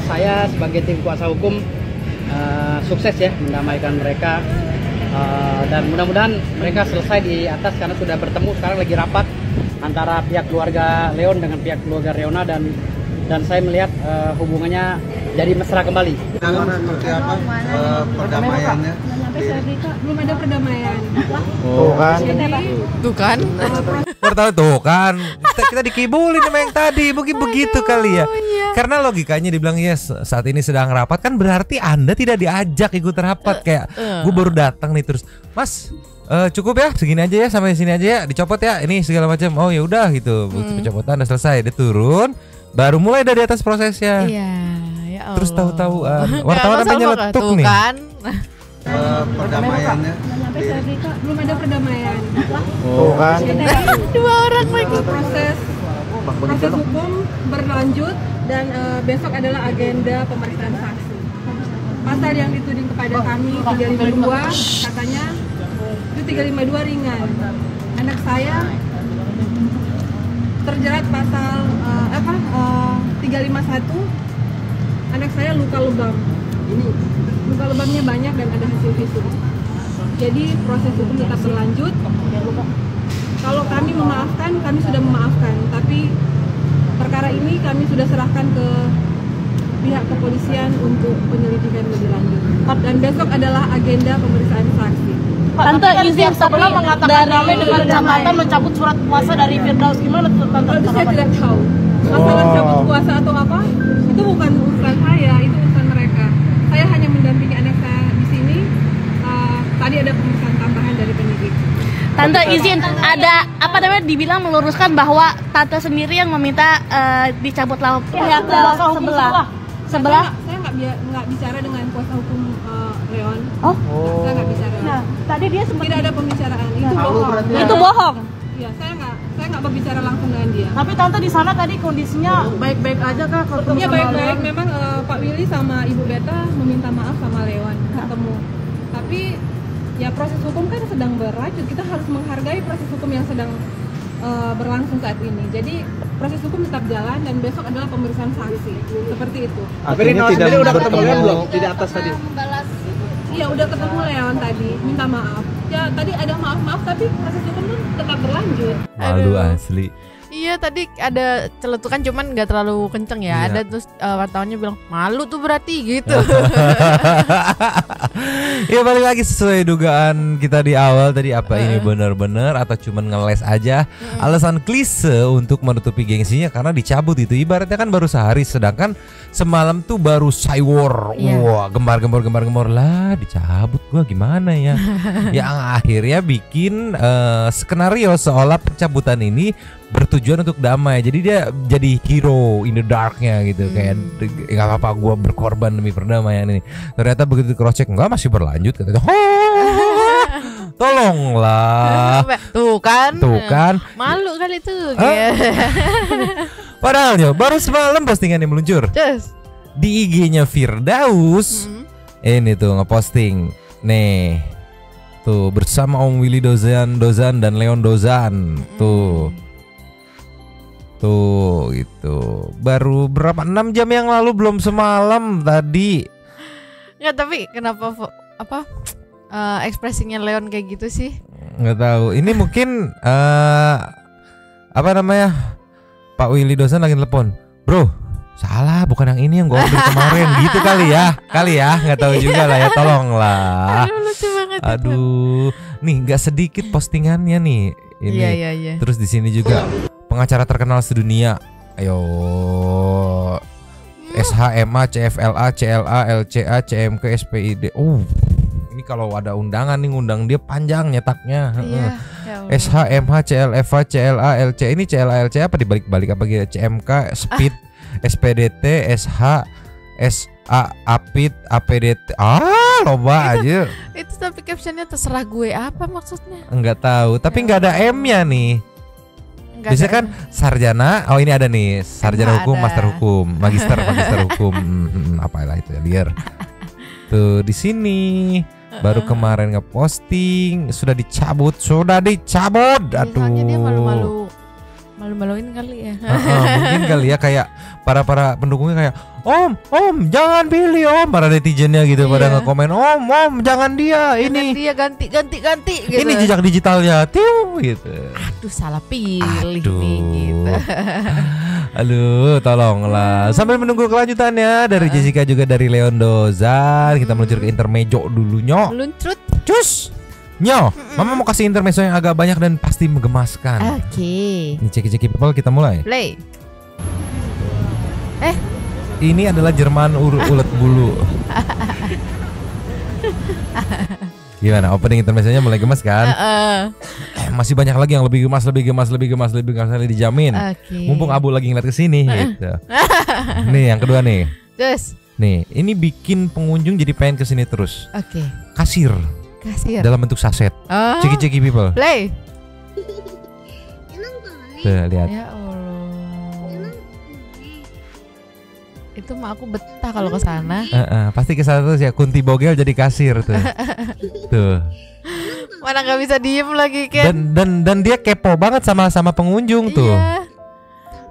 Speaker 3: saya sebagai tim kuasa hukum sukses ya mendamaikan mereka dan mudah-mudahan mereka selesai di atas karena sudah bertemu. Sekarang lagi rapat antara pihak keluarga Leon dengan pihak keluarga Reona dan saya melihat hubungannya jadi mesra kembali.
Speaker 10: Seperti apa perdamaiannya?
Speaker 5: Belum ada perdamaian.
Speaker 7: Tuh kan. Pertama tuh kan. Kita dikibulin sama yang tadi. Mungkin begitu kali ya. Karena logikanya dibilang yes saat ini sedang rapat kan berarti Anda tidak diajak ikut rapat kayak gue baru datang nih terus Mas cukup ya segini aja ya sampai sini aja ya dicopot ya ini segala macam. Oh ya udah gitu. Pencopotan udah selesai. Dia turun baru mulai dari atas prosesnya.
Speaker 6: Iya.
Speaker 7: Terus tahu-tahu wartawan sampai nyeletuk nih.
Speaker 6: Kan?
Speaker 10: Perdamaiannya?
Speaker 5: Belum ada perdamaian.
Speaker 10: Kan.
Speaker 6: Dua orang lagi.
Speaker 5: Proses hukum berlanjut dan besok adalah agenda pemeriksaan saksi. Pasal yang dituding kepada kami 352 katanya itu 352 ringan. Anak saya terjerat pasal 351. Anak saya luka lebam. Ini luka lebamnya banyak dan ada hasil visum. Jadi proses hukum tetap berlanjut. Kalau kami memaafkan, kami sudah memaafkan. Tapi perkara ini kami sudah serahkan ke pihak kepolisian untuk penyelidikan lebih lanjut. Dan besok adalah agenda pemeriksaan saksi.
Speaker 12: Tante izin sebelum mengatakan kami dengan catatan mencabut surat kuasa dari Firdaus, gimana tuh Tante?
Speaker 5: Itu saya tidak tahu. Masalah cabut kuasa atau apa itu bukan urusan saya, itu urusan mereka. Saya hanya mendampingi anak saya di sini. Tadi ada pemeriksaan tambahan dari penyidik.
Speaker 12: Tante izin ada apa namanya dibilang meluruskan bahwa Tante sendiri yang meminta dicabut pihak sebelah.
Speaker 5: Saya nggak bicara dengan kuasa hukum Leon. Saya nggak bicara.
Speaker 12: Nah, tadi dia sempat
Speaker 5: tidak ada pembicaraan. Itu bohong.
Speaker 12: Itu bohong.
Speaker 5: Iya, saya nggak berbicara langsung dengan dia.
Speaker 12: Tapi Tante di sana tadi kondisinya baik-baik aja kah?
Speaker 5: Iya baik-baik. Memang Pak Willy sama Ibu Beta meminta maaf sama Leon ketemu. Tapi ya proses hukum kan sedang berlanjut. Kita harus menghargai proses hukum yang sedang berlangsung saat ini. Jadi proses hukum tetap jalan dan besok adalah pemeriksaan saksi. Seperti itu.
Speaker 2: Tapi Rina sendiri udah ketemu Leon belum? Di atas tadi.
Speaker 5: Iya udah ketemu Leon tadi. Minta maaf. Ya tadi ada maaf-maaf tapi proses hukum pun tetap berlanjut.
Speaker 7: Malu asli.
Speaker 6: Iya tadi ada celetukan cuman nggak terlalu kenceng ya. Ada terus wartawannya bilang malu tuh berarti gitu.
Speaker 7: Ya balik lagi sesuai dugaan kita di awal tadi apa ini benar-benar atau cuman ngeles aja alasan klise untuk menutupi gengsinya karena dicabut itu ibaratnya kan baru sehari sedangkan semalam tuh baru cywar. Wah gembar lah dicabut gua gimana ya. Yang akhirnya bikin skenario seolah pencabutan ini bertujuan untuk damai. Jadi dia jadi hero in the darknya gitu. Kayak nggak apa-apa gue berkorban demi perdamaian ini. Ternyata begitu cross check enggak masih berlanjut katanya. Tolonglah.
Speaker 6: Tuh kan. Malu kali itu.
Speaker 7: Padahal baru semalam postingan yang meluncur. Di IG-nya Firdaus. Ini tuh ngeposting. Nih. Tuh bersama Om Willy Dozan dan Leon Dozan. Tuh gitu. Baru berapa 6 jam yang lalu belum semalam tadi.
Speaker 6: Ya tapi kenapa ekspresinya Leon kayak gitu sih?
Speaker 7: Nggak tahu. Ini mungkin apa namanya? Pak Willy Dozan lagi telepon. Bro, salah bukan yang ini yang gue order kemarin gitu kali ya. Nggak tahu juga lah ya, tolonglah.
Speaker 6: Aduh lucu banget.
Speaker 7: Aduh, nih nggak sedikit postingannya nih. Ini.
Speaker 6: Iya.
Speaker 7: Terus di sini juga pengacara terkenal sedunia. Ayo. SHMA, CFLA, CLA, LCA, CMK, SPID. Ini kalau ada undangan nih, ngundang dia panjang nyetaknya.
Speaker 6: Iya,
Speaker 7: SHMH, CLFA, CLA, LC. Ini CLA, LC apa dibalik-balik apa gitu? CMK, SPID, SPDT, SH, SA, APID, APDT. Loba aja.
Speaker 6: Itu tapi captionnya terserah gue apa maksudnya?
Speaker 7: Enggak tahu, tapi enggak ada M-nya nih. Biasanya kan sarjana, ini ada nih, sarjana hukum, master hukum, magister hukum, apalah itu ya, liar. Tuh di sini baru kemarin ngeposting, sudah dicabut. Aduh.
Speaker 6: Dia malu-maluin kali ya.
Speaker 7: Mungkin kali ya, kayak para pendukungnya kayak Om jangan pilih Om, para netizennya gitu pada ngekomen Om jangan dia, ini
Speaker 6: dia ganti gitu.
Speaker 7: Ini jejak digitalnya gitu.
Speaker 6: Aduh salah pilih nih gitu.
Speaker 7: Aduh tolonglah. Sambil menunggu kelanjutannya dari Jessica juga dari Leon Dozan, kita meluncur ke intermezzo dulu Nyo.
Speaker 6: Luncrut.
Speaker 7: Cus Nyo, Mama mau kasih intermezzo yang agak banyak dan pasti menggemaskan.
Speaker 6: Oke.
Speaker 7: Ini ceki-ceki people, kita mulai.
Speaker 6: Play.
Speaker 7: Ini adalah Jerman ulet bulu. Gimana opening intermezzonya mulai gemas kan? Masih banyak lagi yang lebih gemas dijamin. Mumpung Abu lagi ngeliat ke sini gitu. Nih yang kedua nih.
Speaker 6: Terus.
Speaker 7: Nih, ini bikin pengunjung jadi pengen ke sini terus.
Speaker 6: Oke.
Speaker 7: Kasir. Dalam bentuk saset. Ceki-ceki people.
Speaker 6: Play.
Speaker 7: Tuh, lihat.
Speaker 6: Ya Allah. Itu mah aku betah kalau ke sana.
Speaker 7: Pasti ke sana terus ya, Kunti Bogel jadi kasir tuh. Tuh.
Speaker 6: Mana nggak bisa diem lagi kan?
Speaker 7: Dan dia kepo banget sama pengunjung tuh.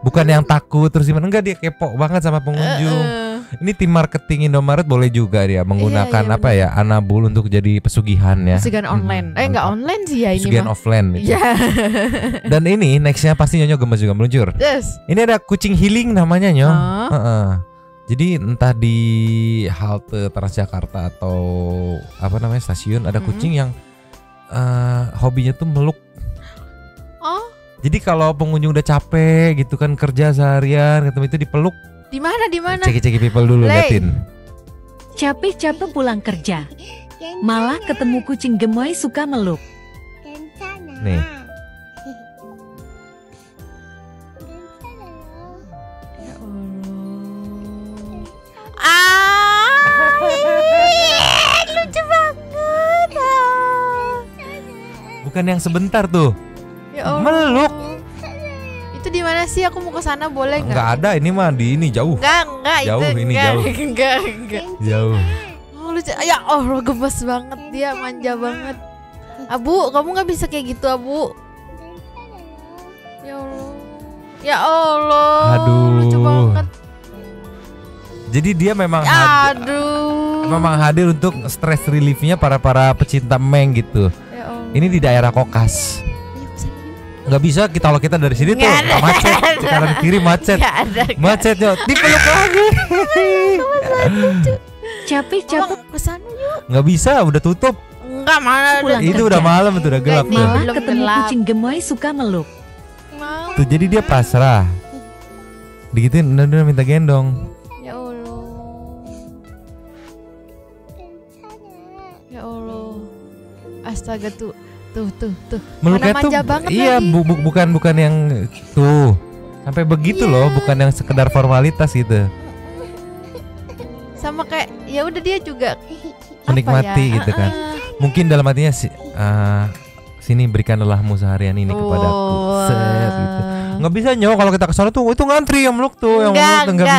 Speaker 7: Bukan yang takut terus gimana, enggak, dia kepo banget sama pengunjung. Ini tim marketing Indomaret boleh juga dia menggunakan Anabul untuk jadi pesugihan ya.
Speaker 6: Pesugihan online. Enggak online sih ya ini.
Speaker 7: Pesugihan offline. Iya. Dan ini nextnya pasti Nyonya gemes juga meluncur.
Speaker 6: Yes.
Speaker 7: Ini ada kucing healing namanya Nyo. Jadi entah di halte Transjakarta atau apa namanya stasiun ada kucing yang hobinya tuh meluk. Jadi kalau pengunjung udah capek gitu kan kerja seharian, ketemu itu dipeluk.
Speaker 6: Di mana?
Speaker 7: Ceki-ceki people dulu liatin.
Speaker 14: Capek-capek pulang kerja, malah ketemu kucing gemoy suka meluk.
Speaker 7: Nih.
Speaker 6: Ya Allah. Lucu banget.
Speaker 7: Bukan yang sebentar tuh.
Speaker 6: Ya Allah.
Speaker 7: Meluk.
Speaker 6: Itu di mana sih? Aku mau ke sana boleh nggak?
Speaker 7: Enggak ada, ini mah di ini jauh.
Speaker 6: Enggak
Speaker 7: jauh
Speaker 6: itu.
Speaker 7: Ini
Speaker 6: enggak,
Speaker 7: jauh.
Speaker 6: Enggak.
Speaker 7: Jauh.
Speaker 6: Oh, lucu. Ya Allah, gemes banget dia, manja banget. Abu, kamu nggak bisa kayak gitu, Abu. Ya Allah.
Speaker 7: Aduh.
Speaker 6: Lucu banget.
Speaker 7: Jadi dia memang hadir untuk stress reliefnya para pecinta meng gitu.
Speaker 6: Ya Allah.
Speaker 7: Ini di daerah Kokas. Nggak bisa kalau kita dari sini tuh macet, kanan kiri macet. Macetnya dipeluk lagi.
Speaker 14: Capek-capek
Speaker 6: kesana yuk.
Speaker 7: Nggak bisa, udah tutup.
Speaker 6: Enggak, mana
Speaker 7: itu udah malam, itu udah gelap.
Speaker 14: Malah ketemu kucing gemoy suka meluk.
Speaker 7: Tuh jadi dia pasrah. Digituin udah minta gendong.
Speaker 6: Ya Allah. Ya Allah. Astaga tuh.
Speaker 7: Meluknya tuh iya bukan yang tuh sampai begitu loh, bukan yang sekedar formalitas gitu.
Speaker 6: Sama kayak ya udah dia juga
Speaker 7: menikmati gitu kan. Mungkin dalam hatinya sini berikan lelahmu seharian ini kepadaku. Set gitu. Nggak bisa Nyo, kalau kita kesana tuh itu ngantri yang meluk tuh, yang meluk nggak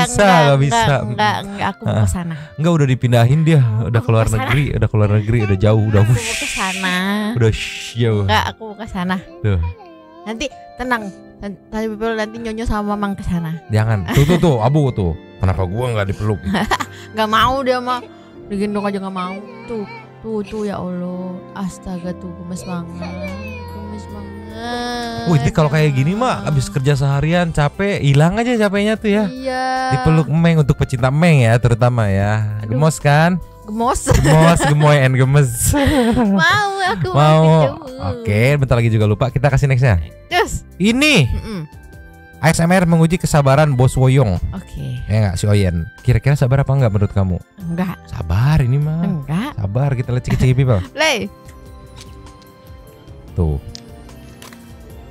Speaker 7: bisa.
Speaker 6: Enggak, aku mau kesana.
Speaker 7: Enggak, udah dipindahin dia, udah keluar negeri, udah jauh, udah
Speaker 6: aku mau kesana.
Speaker 7: Udah jauh.
Speaker 6: Enggak, aku mau kesana.
Speaker 7: Tuh.
Speaker 6: Nanti tenang, nanti Nyonyo sama Mamang kesana.
Speaker 7: Jangan, tuh Abu tuh. Kenapa gua nggak dipeluk?
Speaker 6: Nggak mau dia mah, digendong aja nggak mau. Tuh ya Allah, astaga tuh gemes banget.
Speaker 7: Wih, kalau kayak gini mah abis kerja seharian capek, hilang aja capeknya tuh ya.
Speaker 6: Iya.
Speaker 7: Dipeluk meng untuk pecinta meng ya, terutama ya. Gemos kan?
Speaker 6: Gemos,
Speaker 7: gemoy and gemes.
Speaker 6: Aku mau.
Speaker 7: Oke, bentar lagi juga lupa. Kita kasih nextnya.
Speaker 6: Yes.
Speaker 7: Ini ASMR menguji kesabaran Bos Woyong.
Speaker 6: Oke.
Speaker 7: Ya nggak si Oyen. Kira-kira sabar apa enggak menurut kamu?
Speaker 6: Enggak.
Speaker 7: Sabar ini mah.
Speaker 6: Enggak.
Speaker 7: Sabar, kita lihat ciki-ciki people.
Speaker 6: Play.
Speaker 7: Tuh.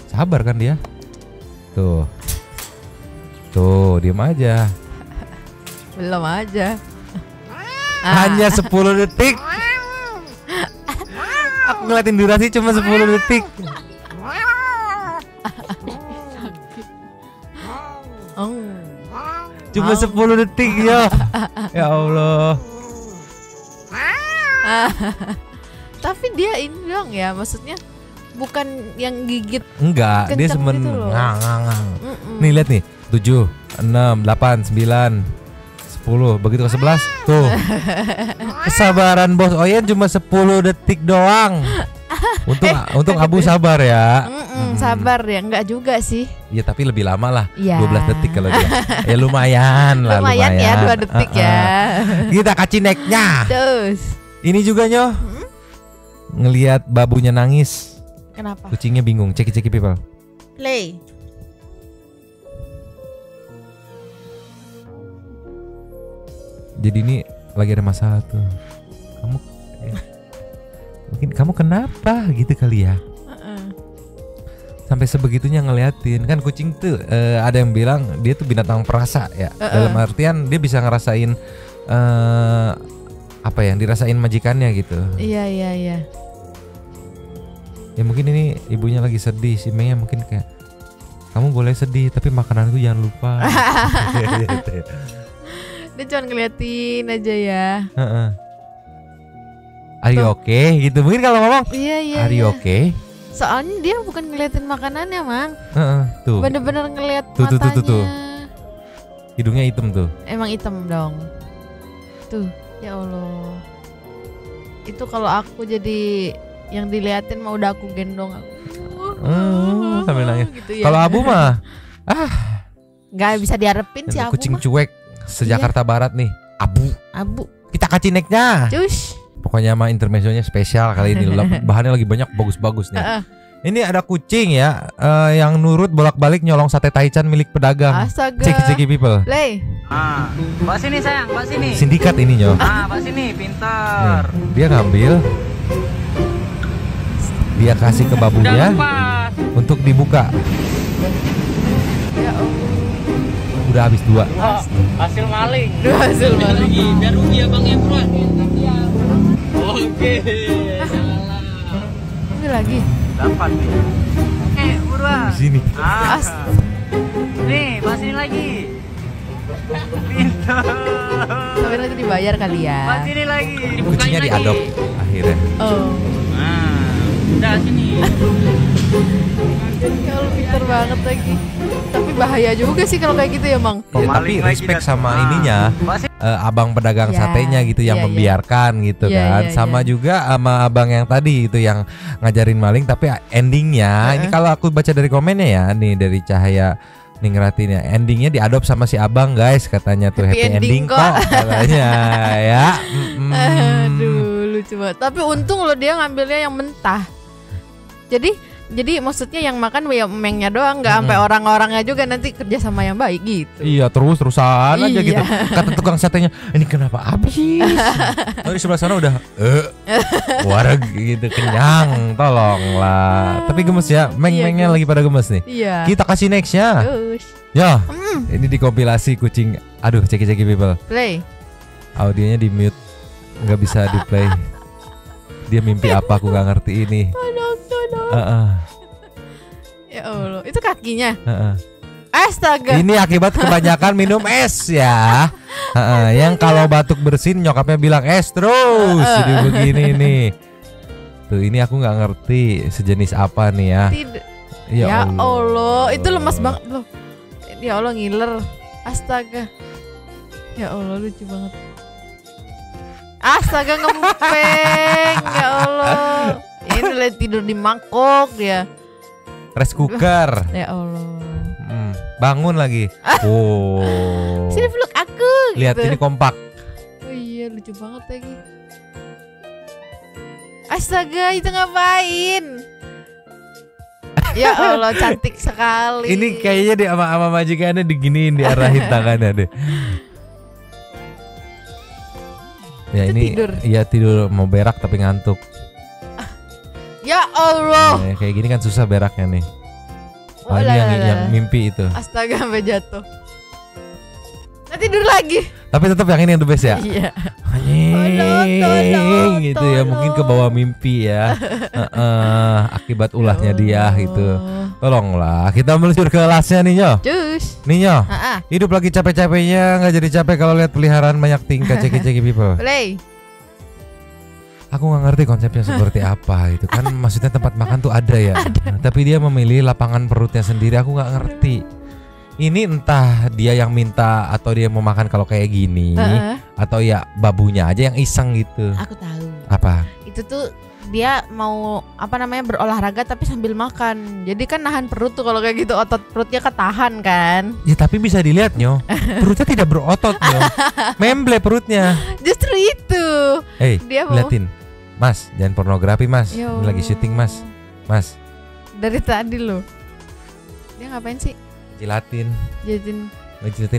Speaker 7: Sabar kan dia? Tuh. Tuh, diam aja.
Speaker 6: Belum aja.
Speaker 7: Hanya 10 detik. Aku ngeliatin durasi cuma 10 detik. Cuma 10 detik ya. Ya Allah.
Speaker 6: Tapi dia ini dong ya, maksudnya bukan yang gigit.
Speaker 7: Enggak, dia
Speaker 6: kenceng
Speaker 7: semen
Speaker 6: gitu loh.
Speaker 7: ngang. Nih lihat nih, 7, 6, 8, 9, 10. Begitu ke 11 tuh. Kesabaran Bos Oyen cuma 10 detik doang. Untung Abu sabar ya.
Speaker 6: Sabar ya, enggak juga sih.
Speaker 7: Ya tapi lebih lama lah,
Speaker 6: Ya.
Speaker 7: 12 detik kalau dia. Ya lumayan lah.
Speaker 6: Lumayan ya 2 detik ya.
Speaker 7: Kita kasih necknya.
Speaker 6: Terus.
Speaker 7: Ini juga Nyoh. Ngelihat babunya nangis.
Speaker 6: Kenapa?
Speaker 7: Kucingnya bingung. Ceki-ceki people.
Speaker 6: Play.
Speaker 7: Jadi ini lagi ada masalah tuh. Mungkin kamu kenapa gitu kali ya? Sampai sebegitunya ngeliatin. Kan kucing tuh ada yang bilang dia tuh binatang perasa ya. Dalam artian dia bisa ngerasain apa yang dirasain majikannya gitu.
Speaker 6: Iya.
Speaker 7: Ya mungkin ini ibunya lagi sedih, si Mei mungkin kayak kamu boleh sedih tapi makanan itu jangan lupa.
Speaker 6: Dia cuma ngeliatin aja ya.
Speaker 7: Are you okay? Gitu mungkin kalau ngomong.
Speaker 6: Iya.
Speaker 7: Are you okay?
Speaker 6: Soalnya dia bukan ngeliatin makanannya, Mang.
Speaker 7: Tuh.
Speaker 6: Bener-bener ngeliat
Speaker 7: Tuh.
Speaker 6: matanya.
Speaker 7: Hidungnya hitam tuh.
Speaker 6: Emang hitam dong. Tuh, ya Allah. Itu kalau aku jadi yang diliatin mah udah aku gendong aku.
Speaker 7: Sambil nangis.
Speaker 6: Gitu ya.
Speaker 7: Kalau Abu mah
Speaker 6: nggak bisa diharapin sih Abu
Speaker 7: kucing
Speaker 6: mah.
Speaker 7: cuek se-Jakarta Barat nih. Abu. Kita kasih necknya.
Speaker 6: Cus.
Speaker 7: Pokoknya mah intermezzonya spesial kali ini. Bahannya lagi banyak, bagus-bagus nih. Ini ada kucing ya yang nurut bolak-balik nyolong sate taichan milik pedagang.
Speaker 6: Astaga.
Speaker 7: Ceki people.
Speaker 6: Play.
Speaker 3: Mbak sini sayang, Mbak sini.
Speaker 7: Sindikat ini Nyoh.
Speaker 3: Mbak sini, pintar.
Speaker 7: Nih, dia ngambil. Dia kasih ke babunya untuk dibuka.
Speaker 6: Ya Allah.
Speaker 7: Udah habis 2.
Speaker 3: Hasil maling.
Speaker 6: Hasil maling.
Speaker 3: Biar rugi ya Bang Efron. Oke.
Speaker 6: Ini lagi.
Speaker 3: Dapat nih. Oke, buruan.
Speaker 7: Di sini.
Speaker 3: Nih, Mbak sini lagi. Pintar.
Speaker 6: Tapi nanti dibayar kali ya.
Speaker 3: Mbak sini lagi.
Speaker 7: Kucingnya diadop akhirnya.
Speaker 6: Oh.
Speaker 3: Udah sini.
Speaker 6: Ya Allah, pintar banget lagi. Tapi bahaya juga sih kalau kayak gitu ya, Mang.
Speaker 7: Ya, tapi respect sama ininya, abang pedagang satenya gitu yang membiarkan gitu kan. Sama juga sama abang yang tadi itu yang ngajarin maling. Tapi endingnya, ini kalau aku baca dari komennya ya, nih dari Cahaya Ninggratin ya, endingnya diadop sama si abang guys, katanya tuh happy ending kok katanya ya.
Speaker 6: Aduh, lucu banget. Tapi untung loh dia ngambilnya yang mentah. Jadi maksudnya yang makan ya emengnya doang, nggak sampai orang-orangnya juga nanti kerja sama yang baik gitu.
Speaker 7: Iya, terusan aja gitu. Kata tukang satenya, ini kenapa habis? Oh, di sebelah sana udah wareg gitu, kenyang, tolonglah. Tapi gemes ya, meng-mengnya lagi pada gemes nih.
Speaker 6: Iya.
Speaker 7: Kita kasih nextnya. Ya, ini dikompilasi kucing. Aduh, ceki-ceki people.
Speaker 6: Play.
Speaker 7: Audionya di mute, nggak bisa di play. Dia mimpi apa aku nggak ngerti ini.
Speaker 6: Ya Allah, itu kakinya. Astaga.
Speaker 7: Ini akibat kebanyakan minum es ya. Yang kalau batuk bersin nyokapnya bilang es terus. Jadi begini nih. Tuh ini aku nggak ngerti sejenis apa nih ya.
Speaker 6: Ya Allah, itu lemas banget loh. Ya Allah, ngiler. Astaga. Ya Allah, lucu banget. Astaga, ngempeng. Ya Allah. Ini lagi tidur di mangkok dia.
Speaker 7: Rice cooker.
Speaker 6: Ya Allah.
Speaker 7: Bangun lagi. Oh.
Speaker 6: Sini peluk aku.
Speaker 7: Lihat
Speaker 6: gitu.
Speaker 7: ini kompak.
Speaker 6: Oh iya, lucu banget lagi. Astaga, itu ngapain? Ya Allah, cantik sekali.
Speaker 7: Ini kayaknya di ama majikannya diginiin, diarahin tangannya deh. Ya
Speaker 6: Itu
Speaker 7: ini
Speaker 6: tidur.
Speaker 7: Iya tidur, mau berak tapi ngantuk.
Speaker 6: Ya Allah.
Speaker 7: Nah, kayak gini kan susah beraknya nih.
Speaker 6: Oh,
Speaker 7: Ini yang mimpi itu.
Speaker 6: Astaga, sampai jatuh. Nah, tidur lagi.
Speaker 7: Tapi tetap yang ini yang the best ya.
Speaker 6: Iya.
Speaker 7: Anjing gitu ya, mungkin ke bawah mimpi ya. Akibat ulahnya dia gitu. Tolonglah kita meluncur ke kelasnya nih Nyo.
Speaker 6: Cus.
Speaker 7: Nih Nyo. Hidup lagi capek-capeknya nggak jadi capek kalau lihat peliharaan banyak tingkah ceki-ceki people.
Speaker 6: Play.
Speaker 7: Aku nggak ngerti konsepnya seperti apa itu kan, maksudnya tempat makan tuh ada ya. Nah, tapi dia memilih lapangan perutnya sendiri, aku nggak ngerti. Ini entah dia yang minta atau dia mau makan kalau kayak gini, atau ya babunya aja yang iseng gitu.
Speaker 6: Aku tahu.
Speaker 7: Apa?
Speaker 6: Itu tuh dia mau berolahraga tapi sambil makan. Jadi kan nahan perut tuh kalau kayak gitu, otot perutnya ketahan kan.
Speaker 7: Ya tapi bisa dilihat Nyo, perutnya tidak berotot Nyo, memble perutnya.
Speaker 6: Justru itu. Dia mau
Speaker 7: liatin, Mas, jangan pornografi Mas. Ini lagi syuting Mas. Mas.
Speaker 6: Dari tadi loh. Dia ngapain sih?
Speaker 7: Jilatin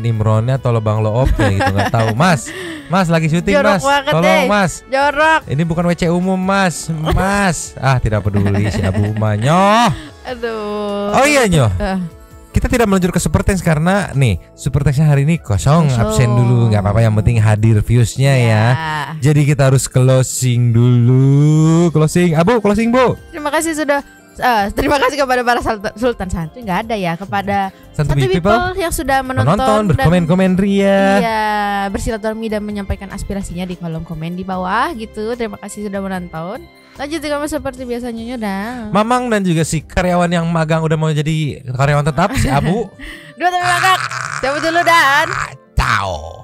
Speaker 6: Imronnya
Speaker 7: atau lubang loopnya gitu, nggak tahu Mas. Mas lagi syuting Mas, tolong Mas.
Speaker 6: Jorok.
Speaker 7: Ini bukan WC umum Mas. Tidak peduli si Abu Nyo.
Speaker 6: Aduh.
Speaker 7: Oh iya Nyo, kita tidak meluncur ke Supertext karena nih Supertextnya hari ini kosong, absen dulu, nggak apa-apa, yang penting hadir viewsnya ya. Jadi kita harus closing dulu. Closing, Abu, closing Bu.
Speaker 6: Terima kasih kepada para Sultan Santuy, nggak ada ya, kepada Santuy people yang sudah menonton
Speaker 7: berkomen-komen ria.
Speaker 6: Iya, bersilaturahmi dan menyampaikan aspirasinya di kolom komen di bawah gitu. Terima kasih sudah menonton. Lanjut kami seperti biasanya Nyodang.
Speaker 7: Mamang dan juga si karyawan yang magang udah mau jadi karyawan tetap si Abu.
Speaker 6: Dua teman magang. Cabut dulu dan
Speaker 7: ciao.